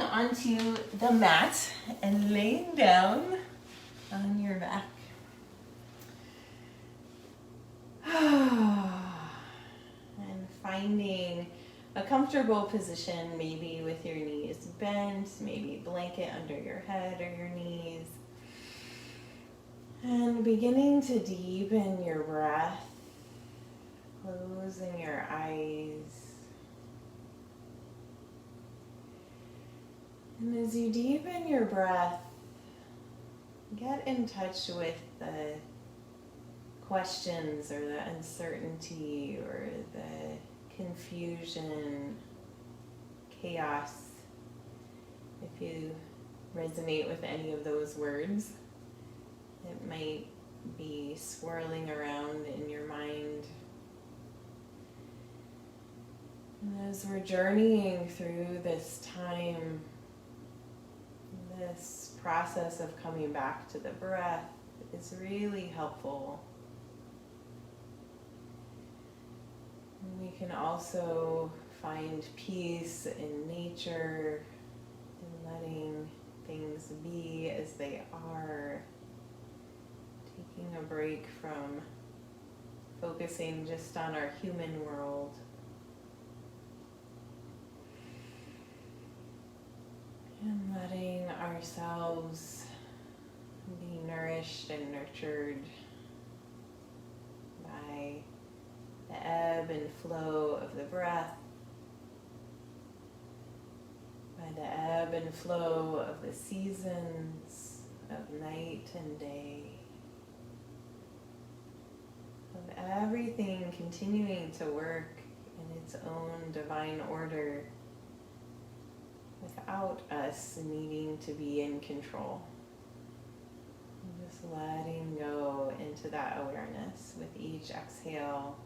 going onto the mat and laying down on your back. And finding a comfortable position, maybe with your knees bent, maybe a blanket under your head or your knees. And beginning to deepen your breath, closing your eyes. And as you deepen your breath, get in touch with the questions or the uncertainty or the confusion, chaos. If you resonate with any of those words, it might be swirling around in your mind. And as we're journeying through this time, this process of coming back to the breath is really helpful. And we can also find peace in nature, in letting things be as they are, taking a break from focusing just on our human world. And letting ourselves be nourished and nurtured by the ebb and flow of the breath, by the ebb and flow of the seasons of night and day, of everything continuing to work in its own divine order, without us needing to be in control. And just letting go into that awareness with each exhale.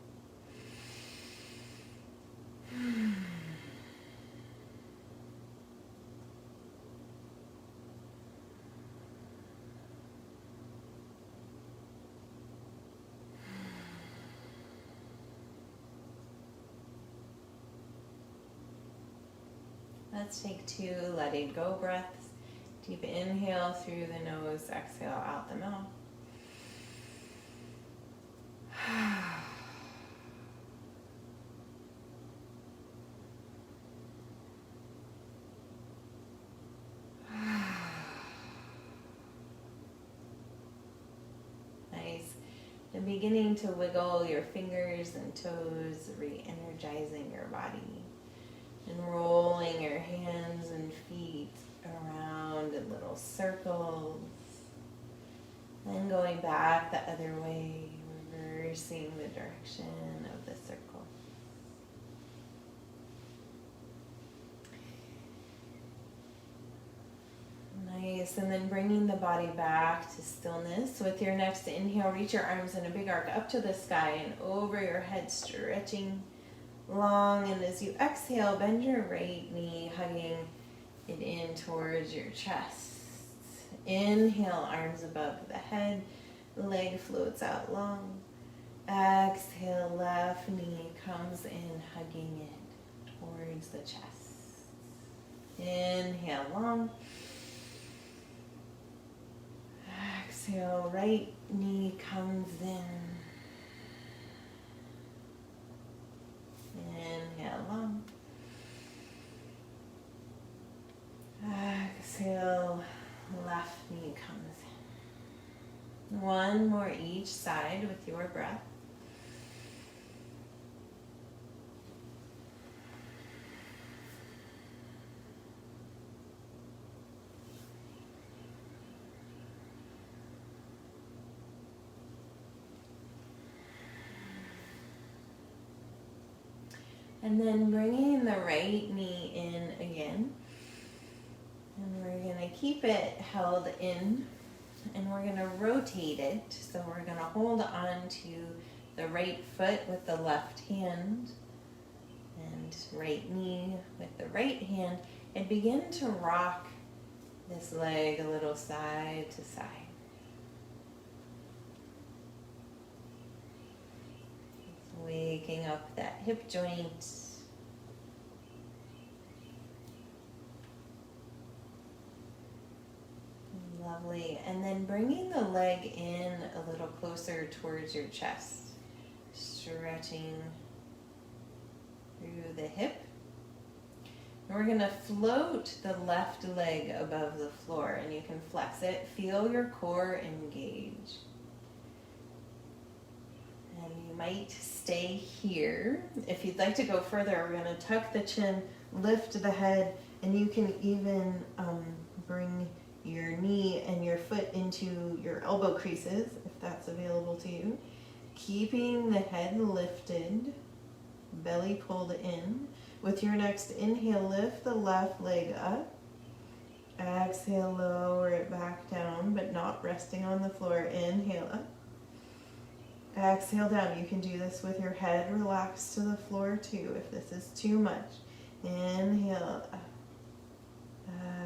Let's take 2 letting go breaths. Deep inhale through the nose, exhale out the mouth. Nice. And beginning to wiggle your fingers and toes, re-energizing your body. And rolling your hands and feet around in little circles. Then going back the other way, reversing the direction of the circle. Nice, and then bringing the body back to stillness. With your next inhale, reach your arms in a big arc up to the sky and over your head, stretching long. And as you exhale, bend your right knee, hugging it in towards your chest. Inhale, arms above the head, leg floats out long. Exhale, left knee comes in, hugging it towards the chest. Inhale, long. Exhale, right knee comes in. Inhale, long. Exhale, left knee comes in. One more each side with your breath. And then bringing the right knee in again. And we're going to keep it held in. And we're going to rotate it. So we're going to hold on to the right foot with the left hand. And right knee with the right hand. And begin to rock this leg a little side to side. Waking up that hip joint. Lovely. And then bringing the leg in a little closer towards your chest. Stretching through the hip. And we're going to float the left leg above the floor, and you can flex it. Feel your core engage. And you might stay here. If you'd like to go further, we're going to tuck the chin, lift the head, and you can even bring your knee and your foot into your elbow creases, if that's available to you. Keeping the head lifted, belly pulled in. With your next inhale, lift the left leg up. Exhale, lower it back down, but not resting on the floor. Inhale up. Exhale down. You can do this with your head relaxed to the floor too, if this is too much. Inhale up.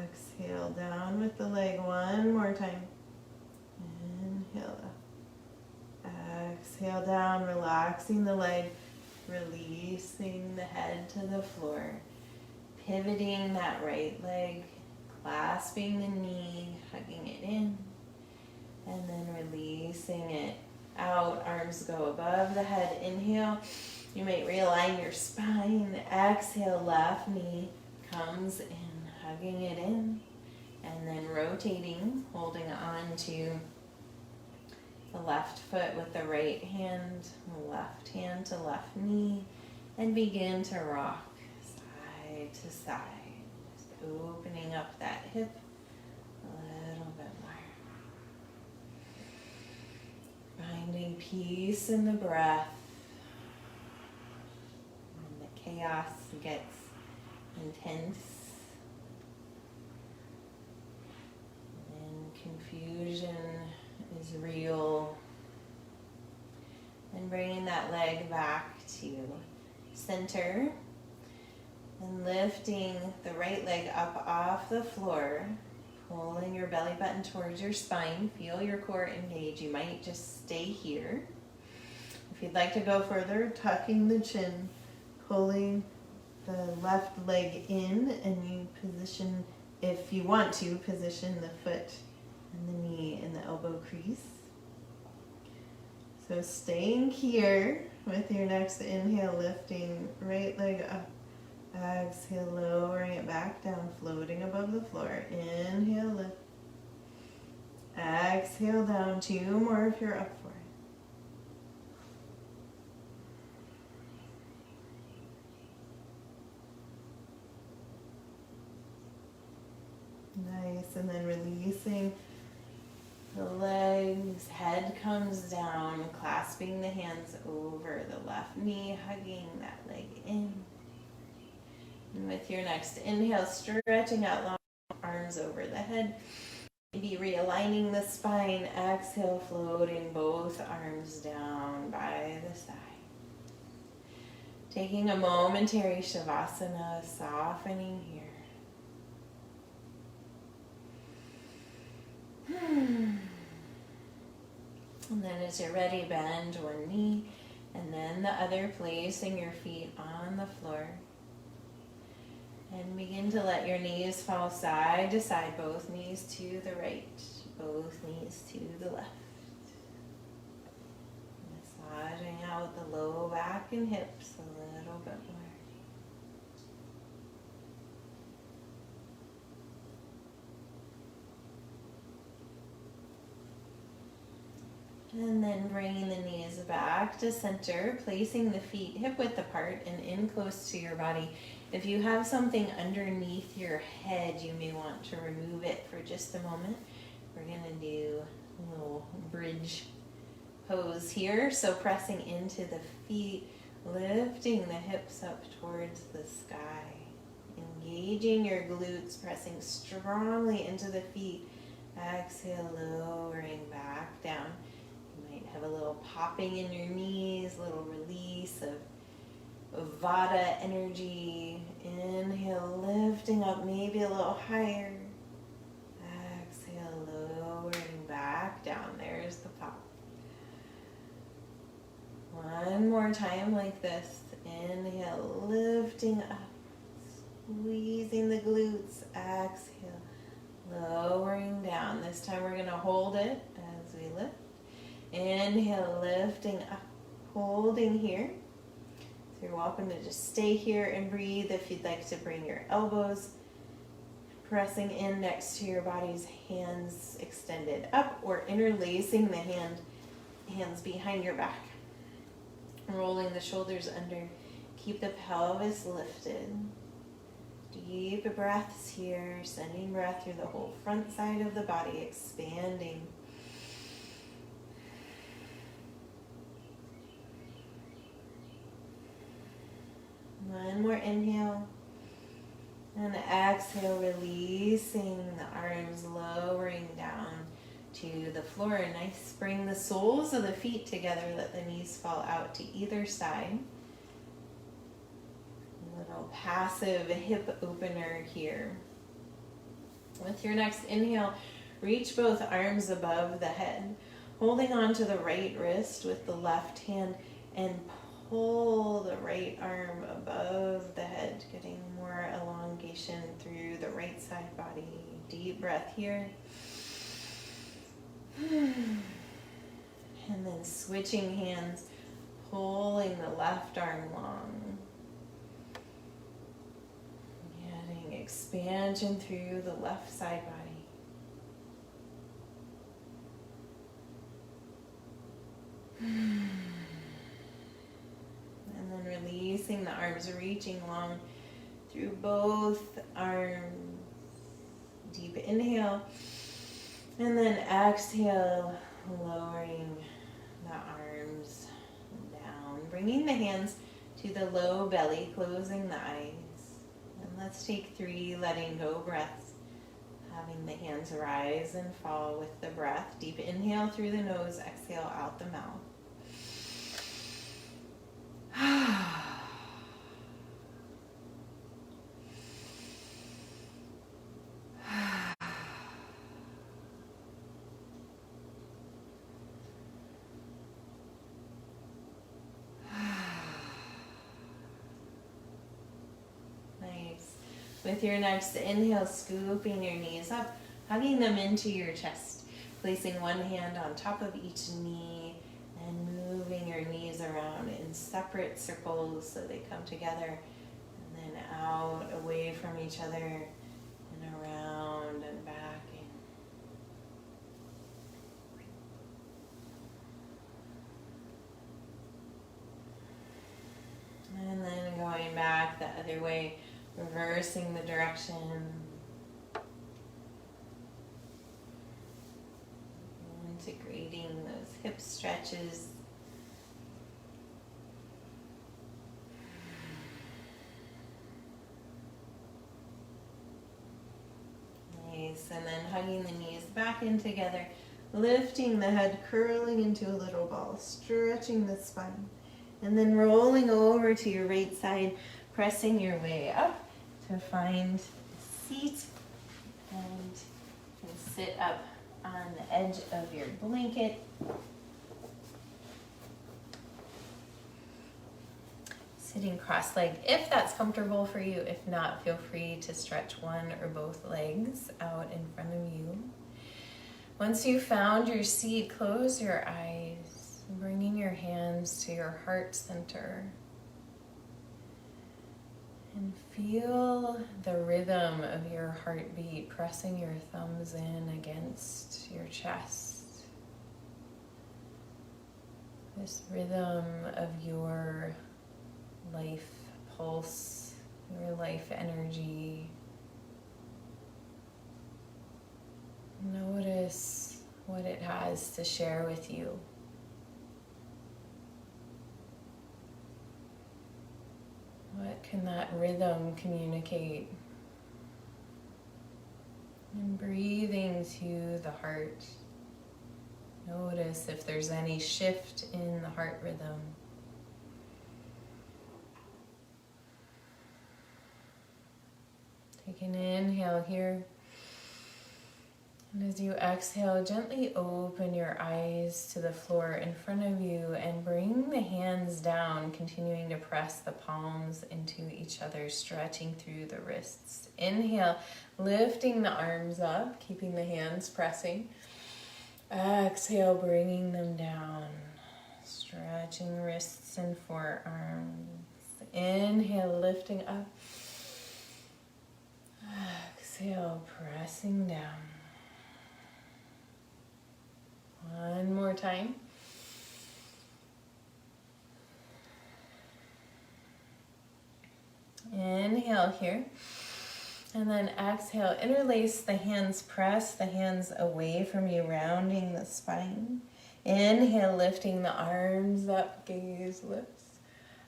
Exhale down with the leg one more time. Inhale up. Exhale down, relaxing the leg, releasing the head to the floor. Pivoting that right leg, clasping the knee, hugging it in, and then releasing it out. Arms go above the head. Inhale. You might realign your spine. Exhale, left knee comes in, hugging it in, and then rotating, holding on to the left foot with the right hand to left knee, and begin to rock side to side. Just opening up that hip a little bit more. Finding peace in the breath. When the chaos gets intense and confusion is real, and bringing that leg back to center and lifting the right leg up off the floor, pulling your belly button towards your spine. Feel your core engage. You might just stay here. If you'd like to go further, tucking the chin, pulling the left leg in, and you position, if you want to, position the foot and the knee in the elbow crease. So staying here with your next inhale, lifting right leg up. Exhale, lowering it back down, floating above the floor. Inhale, lift. Exhale down, 2 more if you're up for it. Nice, and then releasing the legs, head comes down, clasping the hands over the left knee, hugging that leg in. And with your next inhale, stretching out long, arms over the head. Maybe realigning the spine. Exhale, floating both arms down by the side. Taking a momentary Shavasana, softening here. And then as you're ready, bend one knee and then the other, placing your feet on the floor. And begin to let your knees fall side to side, both knees to the right, both knees to the left. Massaging out the low back and hips a little bit more. And then bringing the knees back to center, placing the feet hip width apart and in close to your body. If you have something underneath your head, you may want to remove it for just a moment. We're going to do a little bridge pose here. So pressing into the feet, lifting the hips up towards the sky. Engaging your glutes, pressing strongly into the feet. Exhale, lowering back down. Have a little popping in your knees, a little release of Vata energy. Inhale, lifting up maybe a little higher. Exhale, lowering back down. There's the pop. One more time like this. Inhale, lifting up, squeezing the glutes. Exhale, Lowering down. This time we're going to hold it as we lift. Inhale, lifting up, holding here. So you're welcome to just stay here and breathe. If you'd like to bring your elbows pressing in next to your body's hands extended up, or interlacing the hands behind your back. Rolling the shoulders under. Keep the pelvis lifted. Deep breaths here, sending breath through the whole front side of the body, expanding. One more inhale. And exhale, releasing the arms, lowering down to the floor. Nice. Bring the soles of the feet together. Let the knees fall out to either side. Little passive hip opener here. With your next inhale, reach both arms above the head, holding on to the right wrist with the left hand, and pull the right arm above the head, getting more elongation through the right side body. Deep breath here. And then switching hands, pulling the left arm long. Getting expansion through the left side body. And then releasing the arms, reaching long through both arms. Deep inhale. And then exhale, lowering the arms down. Bringing the hands to the low belly, closing the eyes. And let's take 3 letting go breaths. Having the hands rise and fall with the breath. Deep inhale through the nose, exhale out the mouth. Nice. With your next inhale, scooping your knees up, hugging them into your chest, placing one hand on top of each knee and moving your knees around in separate circles so they come together, and then out, away from each other, and around and back. And then going back the other way, reversing the direction. Integrating those hip stretches. Nice. And then hugging the knees back in together, lifting the head, curling into a little ball, stretching the spine. And then rolling over to your right side, pressing your way up to find a seat, and you can sit up on the edge of your blanket. Sitting cross-legged if that's comfortable for you. If not, feel free to stretch one or both legs out in front of you. Once you've found your seat, close your eyes. Bringing your hands to your heart center, and feel the rhythm of your heartbeat, pressing your thumbs in against your chest. This rhythm of your life pulse, your life energy. Notice what it has to share with you. What can that rhythm communicate? And breathing to the heart. Notice if there's any shift in the heart rhythm. Take an inhale here. And as you exhale, gently open your eyes to the floor in front of you and bring the hands down, continuing to press the palms into each other, stretching through the wrists. Inhale, lifting the arms up, keeping the hands pressing. Exhale, bringing them down, stretching wrists and forearms. Inhale, lifting up. Exhale, pressing down. One more time. Inhale here. And then exhale, interlace the hands, press the hands away from you, rounding the spine. Inhale, lifting the arms up, gaze lifts.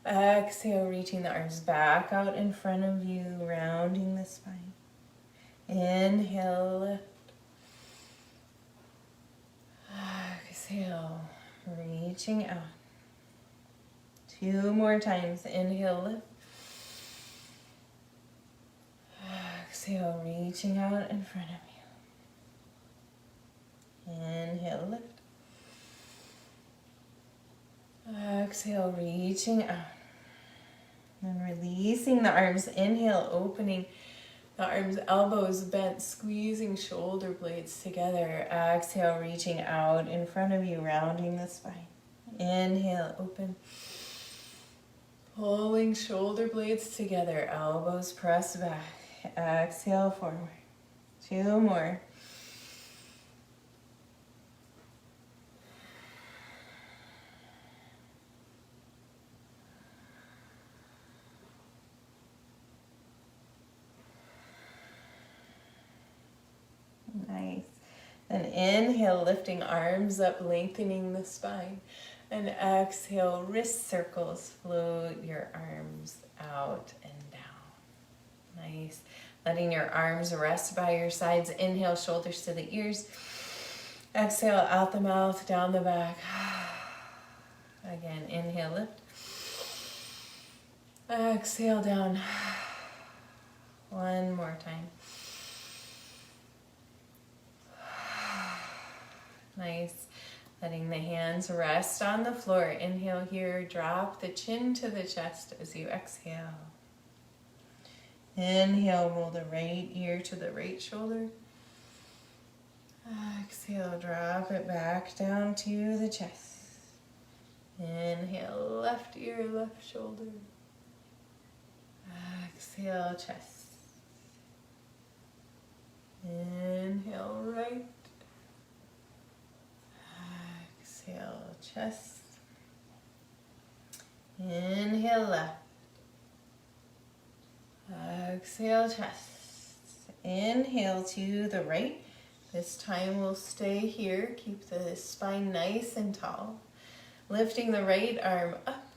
Exhale, reaching the arms back out in front of you, rounding the spine. Inhale, lift. Exhale, reaching out. 2 more times. Inhale, lift. Exhale, reaching out in front of you. Inhale, lift. Exhale, reaching out. And releasing the arms. Inhale, opening the arms, elbows bent, squeezing shoulder blades together. Exhale, reaching out in front of you, rounding the spine. Inhale, open. Pulling shoulder blades together, elbows press back. Exhale, forward. 2 more. Nice. And inhale, lifting arms up, lengthening the spine. And exhale, wrist circles, float your arms out and down. Nice. Letting your arms rest by your sides. Inhale, shoulders to the ears. Exhale, out the mouth, down the back. Again, inhale, lift. Exhale, down. 1 more time. Nice. Letting the hands rest on the floor. Inhale here, drop the chin to the chest as you exhale. Inhale, roll the right ear to the right shoulder. Exhale, drop it back down to the chest. Inhale, left ear, left shoulder. Exhale, chest. Inhale, right. Exhale, chest. Inhale, left. Exhale, chest. Inhale to the right. This time we'll stay here. Keep the spine nice and tall. Lifting the right arm up.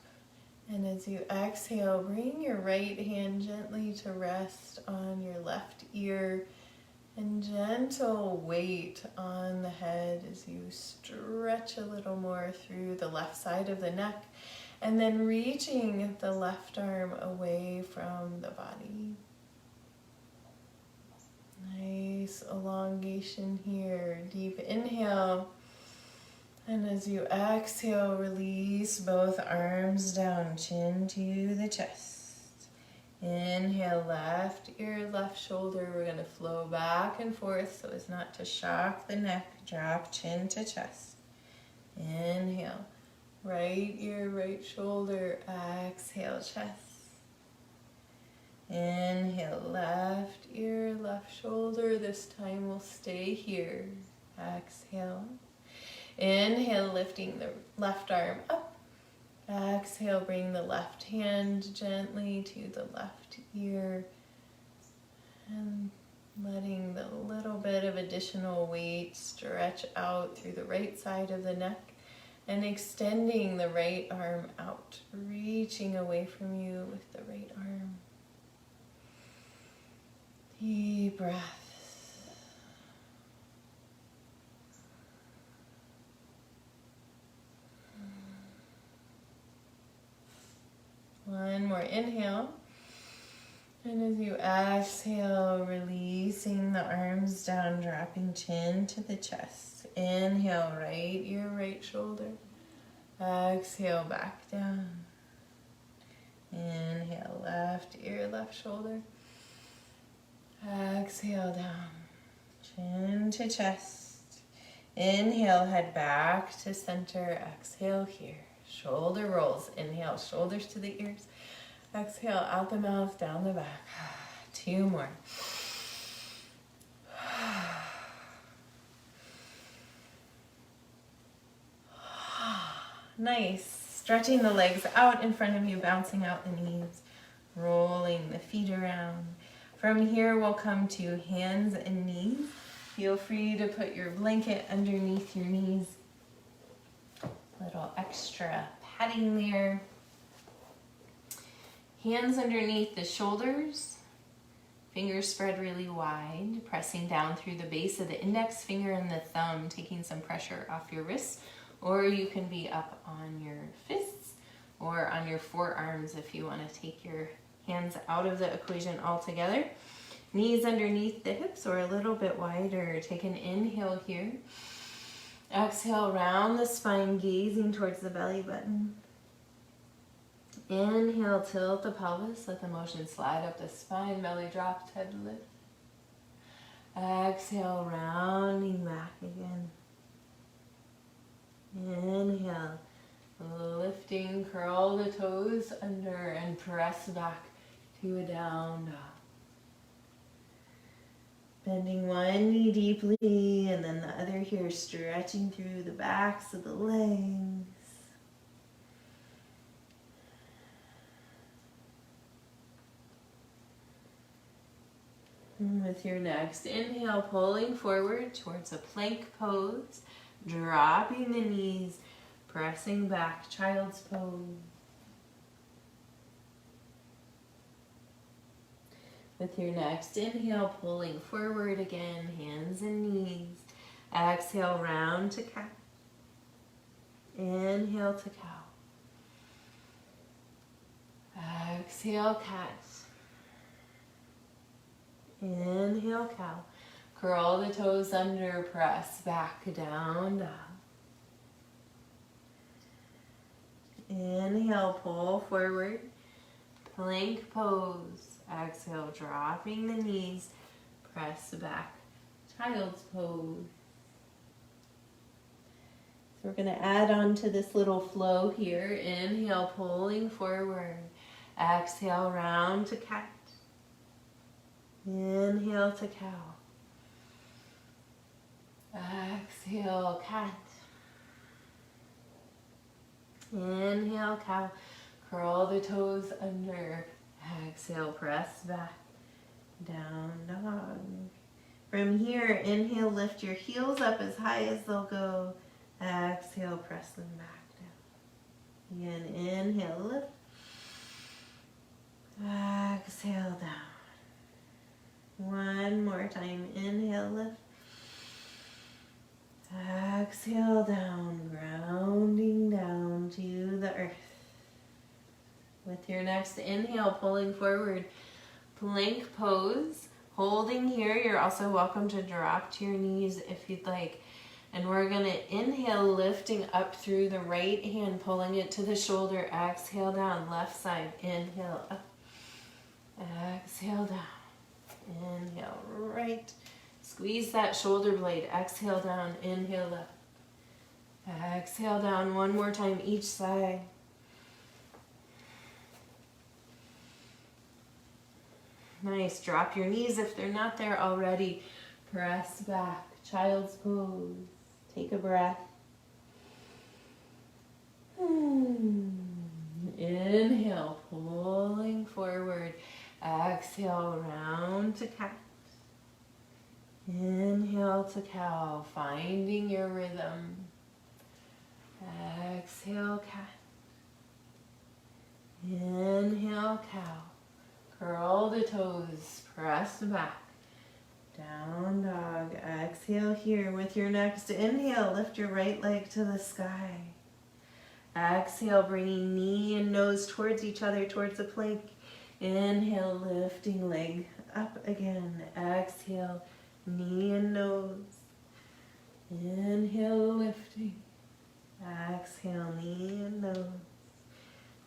And as you exhale, bring your right hand gently to rest on your left ear. And gentle weight on the head as you stretch a little more through the left side of the neck. And then reaching the left arm away from the body. Nice elongation here. Deep inhale. And as you exhale, release both arms down, chin to the chest. Inhale, left ear, left shoulder. We're going to flow back and forth so as not to shock the neck. Drop chin to chest. Inhale, right ear, right shoulder. Exhale, chest. Inhale, left ear, left shoulder. This time we'll stay here. Exhale. Inhale, lifting the left arm up. Exhale, bring the left hand gently to the left ear. And letting the little bit of additional weight stretch out through the right side of the neck. And extending the right arm out, reaching away from you with the right arm. Deep breath. One more inhale. And as you exhale, releasing the arms down, dropping chin to the chest. Inhale, right ear, right shoulder. Exhale, back down. Inhale, left ear, left shoulder. Exhale, down. Chin to chest. Inhale, head back to center. Exhale here. Shoulder rolls. Inhale, shoulders to the ears. Exhale, out the mouth, down the back. 2 more. Nice. Stretching the legs out in front of you, bouncing out the knees, rolling the feet around. From here, we'll come to hands and knees. Feel free to put your blanket underneath your knees. Little extra padding there. Hands underneath the shoulders. Fingers spread really wide, pressing down through the base of the index finger and the thumb, taking some pressure off your wrists. Or you can be up on your fists or on your forearms if you want to take your hands out of the equation altogether. Knees underneath the hips or a little bit wider. Take an inhale here. Exhale, round the spine, gazing towards the belly button. Inhale, tilt the pelvis, let the motion slide up the spine, belly drops, head lift. Exhale, rounding back again. Inhale, lifting, curl the toes under and press back to a down dog. Bending one knee deeply and then the other here, stretching through the backs of the legs. And with your next inhale, pulling forward towards a plank pose, dropping the knees, pressing back, child's pose. With your next inhale, pulling forward again, hands and knees. Exhale, round to cat. Inhale to cow. Exhale, cat. Inhale, cow. Curl the toes under, press back, down dog. Inhale, pull forward, plank pose. Exhale, dropping the knees, press back, child's pose. So we're going to add on to this little flow here. Inhale, pulling forward. Exhale, round to cat. Inhale to cow. Exhale, cat. Inhale, cow. Curl the toes under. Exhale, press back. Down dog. From here, inhale, lift your heels up as high as they'll go. Exhale, press them back down. Again, inhale, lift. Exhale, down. One more time. Inhale, lift. Exhale, down. Grounding down to the earth. With your next inhale, pulling forward, plank pose. Holding here, you're also welcome to drop to your knees if you'd like. And we're going to inhale, lifting up through the right hand, pulling it to the shoulder. Exhale down, left side. Inhale up. Exhale down. Inhale right. Squeeze that shoulder blade. Exhale down. Inhale up. Exhale down. One more time each side. Nice. Drop your knees if they're not there already. Press back. Child's pose. Take a breath. Inhale, pulling forward. Exhale, round to cat. Inhale to cow, finding your rhythm. Exhale, cat. Inhale, cow. Curl the toes, press back. Down dog. Exhale here. With your next inhale, lift your right leg to the sky. Exhale, bringing knee and nose towards each other, towards the plank. Inhale, lifting leg up again. Exhale, knee and nose. Inhale, lifting. Exhale, knee and nose.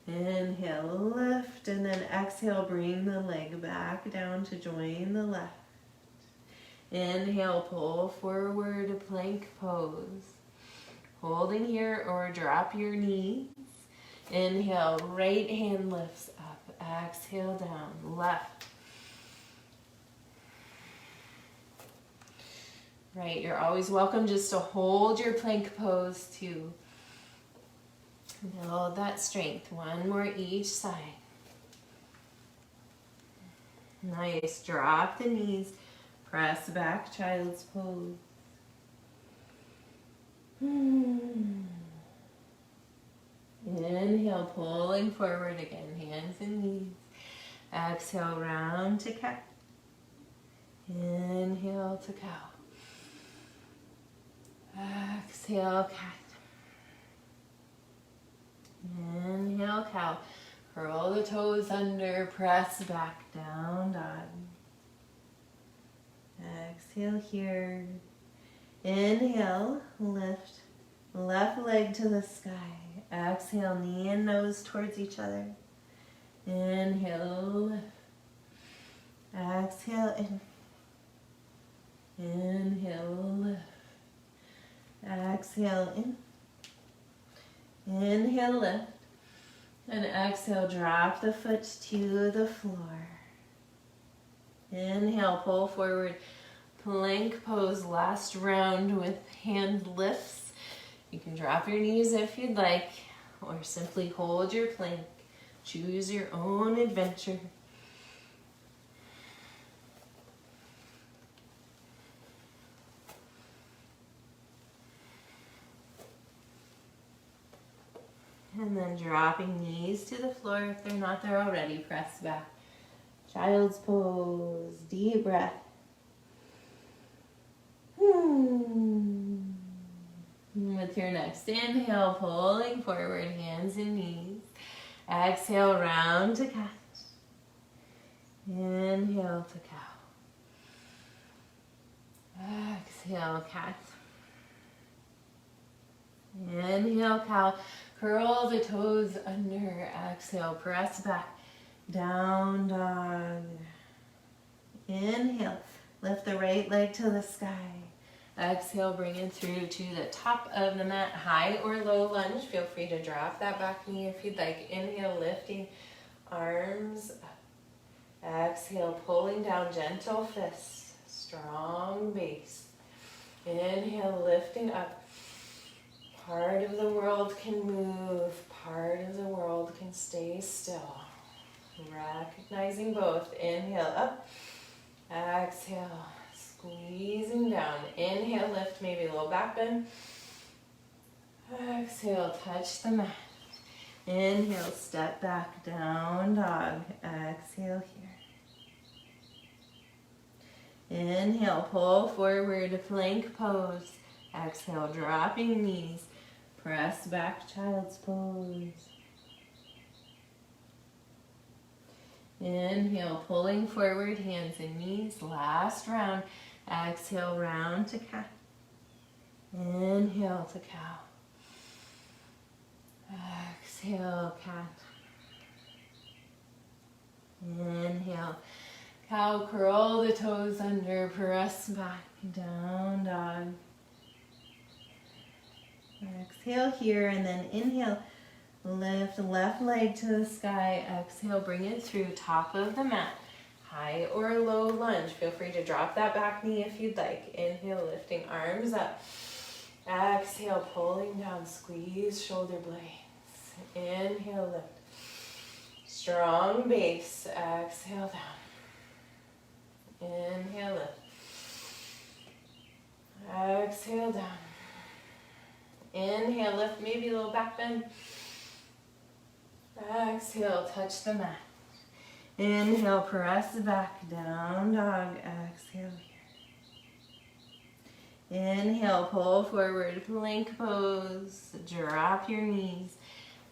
Inhale, lift, and then exhale, bring the leg back down to join the left. Inhale, pull forward, plank pose. Holding here or drop your knees. Inhale, right hand lifts up. Exhale, down, left. Right, you're always welcome just to hold your plank pose too. Build that strength. One more each side. Nice. Drop the knees. Press back, child's pose. Inhale, pulling forward again. Hands and knees. Exhale, round to cat. Inhale to cow. Exhale, cat. Inhale, cow. Curl the toes under, press back, down dog. Exhale here. Inhale, lift. Left leg to the sky. Exhale, knee and nose towards each other. Inhale, lift. Exhale, in. Inhale, lift. Exhale, in. Inhale, lift. And exhale, drop the foot to the floor. Inhale, pull forward. Plank pose, last round with hand lifts. You can drop your knees if you'd like, or simply hold your plank. Choose your own adventure. And then dropping knees to the floor if they're not there already. Press back. Child's pose. Deep breath. With your next inhale, pulling forward, hands and knees. Exhale, round to cat. Inhale to cow. Exhale, cat. Inhale, cow. Curl the toes under. Exhale, press back. Down dog. Inhale, lift the right leg to the sky. Exhale, bring it through to the top of the mat. High or low lunge. Feel free to drop that back knee if you'd like. Inhale, lifting arms up. Exhale, pulling down, gentle fists. Strong base. Inhale, lifting up. Part of the world can move. Part of the world can stay still. Recognizing both. Inhale, up. Exhale. Squeezing down. Inhale, lift, maybe low back bend. Exhale, touch the mat. Inhale, step back, down dog. Exhale here. Inhale, pull forward, plank pose. Exhale, dropping knees. Press back, child's pose. Inhale, pulling forward, hands and knees. Last round. Exhale, round to cat. Inhale to cow. Exhale, cat. Inhale. Cow, curl the toes under, press back, down dog. Exhale here, and then inhale. Lift left leg to the sky. Exhale, bring it through top of the mat. High or low lunge. Feel free to drop that back knee if you'd like. Inhale, lifting arms up. Exhale, pulling down. Squeeze shoulder blades. Inhale, lift. Strong base. Exhale, down. Inhale, lift. Exhale, down. Inhale, lift, maybe a little back bend. Exhale, touch the mat. Inhale, press back, down dog. Exhale here. Inhale, pull forward, plank pose. Drop your knees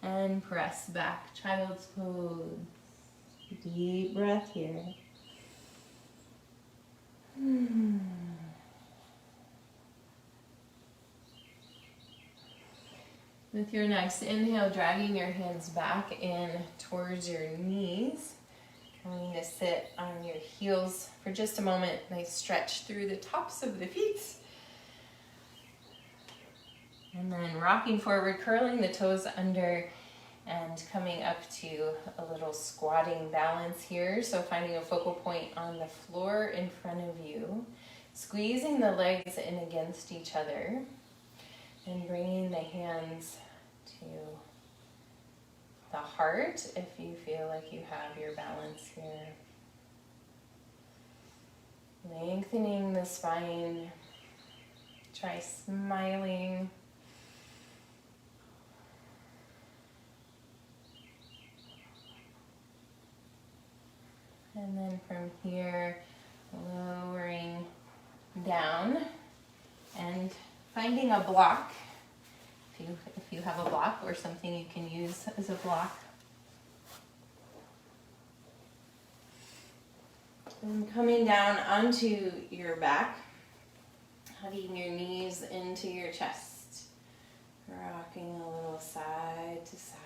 and press back, child's pose. Deep breath here. With your next inhale, dragging your hands back in towards your knees. Coming to sit on your heels for just a moment. Nice stretch through the tops of the feet. And then rocking forward, curling the toes under and coming up to a little squatting balance here. So finding a focal point on the floor in front of you. Squeezing the legs in against each other. And bringing the hands to the heart if you feel like you have your balance here. Lengthening the spine. Try smiling. And then from here, lowering down and finding a block. If you have a block or something you can use as a block. And coming down onto your back, hugging your knees into your chest, rocking a little side to side.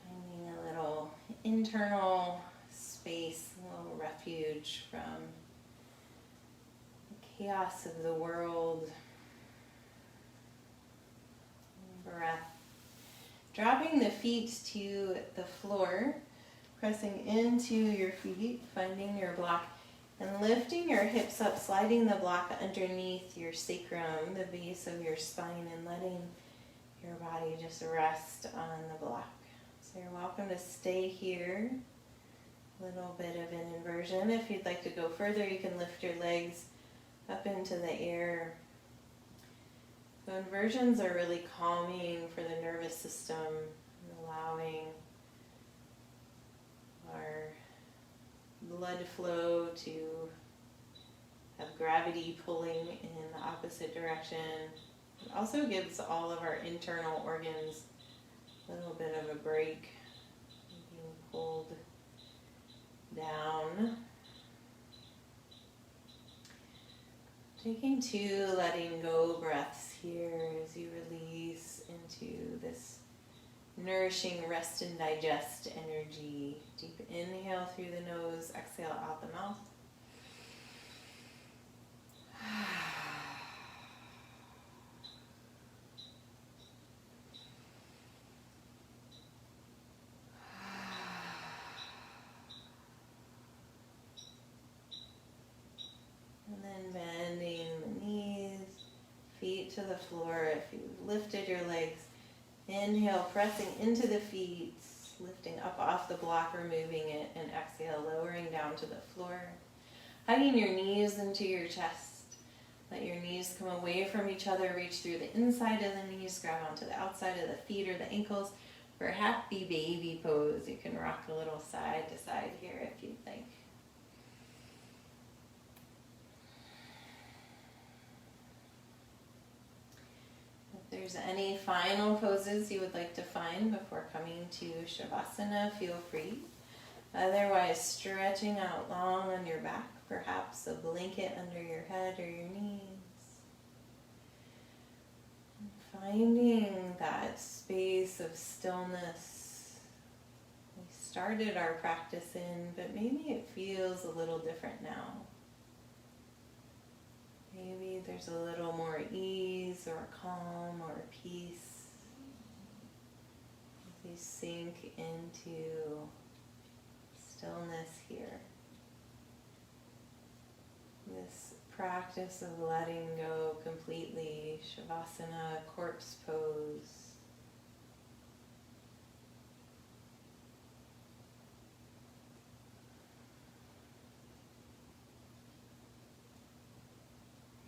Finding a little internal space, a little refuge from the chaos of the world. Breath. Dropping the feet to the floor, pressing into your feet, finding your block, and lifting your hips up, sliding the block underneath your sacrum, the base of your spine, and letting your body just rest on the block. So you're welcome to stay here. A little bit of an inversion. If you'd like to go further, you can lift your legs up into the air. So inversions are really calming for the nervous system, allowing our blood flow to have gravity pulling in the opposite direction. It also gives all of our internal organs a little bit of a break, being pulled down. Taking 2 letting go breaths here as you release into this nourishing rest and digest energy. Deep inhale through the nose, exhale out the mouth. And then bending the knees, feet to the floor. If you've lifted your legs, inhale, pressing into the feet, lifting up off the block, removing it, and exhale, lowering down to the floor. Hugging your knees into your chest. Let your knees come away from each other, reach through the inside of the knees, grab onto the outside of the feet or the ankles. For happy baby pose, you can rock a little side to side here if you'd like. If there's any final poses you would like to find before coming to Shavasana, feel free. Otherwise, stretching out long on your back, perhaps a blanket under your head or your knees. And finding that space of stillness we started our practice in, but maybe it feels a little different now. Maybe there's a little more ease or calm or peace as you sink into stillness here. This practice of letting go completely, Shavasana, corpse pose.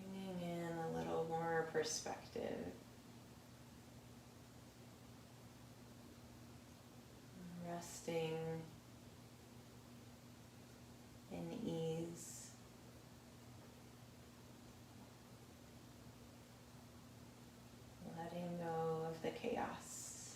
Bringing in a little more perspective. Resting in ease. Letting go of the chaos.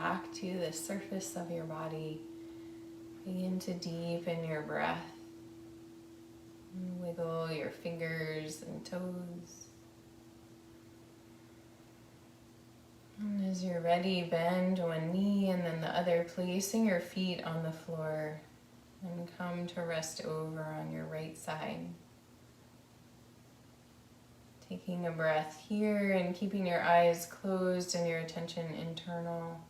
back to the surface of your body. Begin to deepen your breath. Wiggle your fingers and toes. And as you're ready, bend one knee and then the other, placing your feet on the floor, and come to rest over on your right side. Taking a breath here and keeping your eyes closed and your attention internal.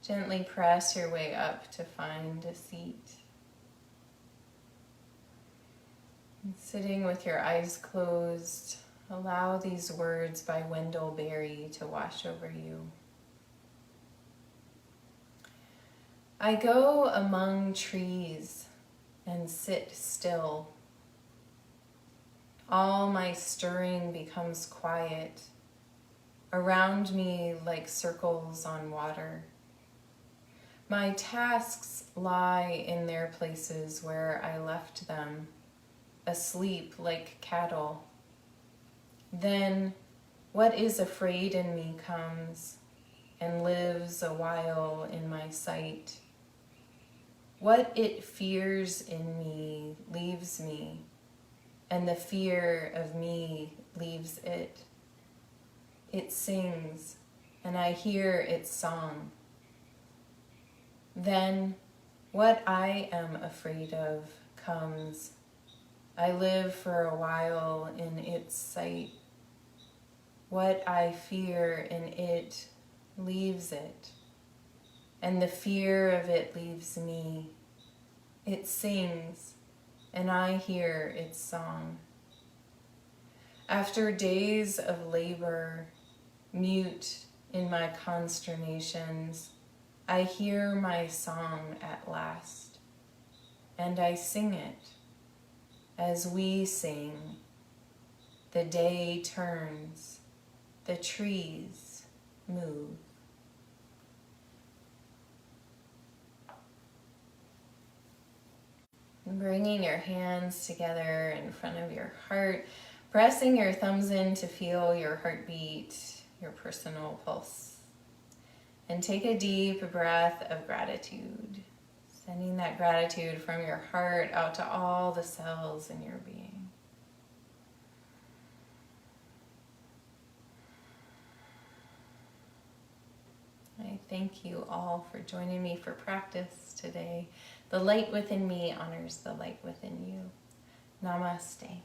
Gently press your way up to find a seat. And sitting with your eyes closed, allow these words by Wendell Berry to wash over you. I go among trees and sit still. All my stirring becomes quiet, around me like circles on water. My tasks lie in their places where I left them, asleep like cattle. Then what is afraid in me comes and lives a while in my sight. What it fears in me leaves me, and the fear of me leaves it. It sings, and I hear its song. Then what I am afraid of comes. I live for a while in its sight. What I fear in it leaves it, and the fear of it leaves me. It sings, and I hear its song. After days of labor, mute in my consternations, I hear my song at last, and I sing it as we sing. The day turns, the trees move. Bringing your hands together in front of your heart, pressing your thumbs in to feel your heartbeat, your personal pulse. And take a deep breath of gratitude, sending that gratitude from your heart out to all the cells in your being. I thank you all for joining me for practice today. The light within me honors the light within you. Namaste.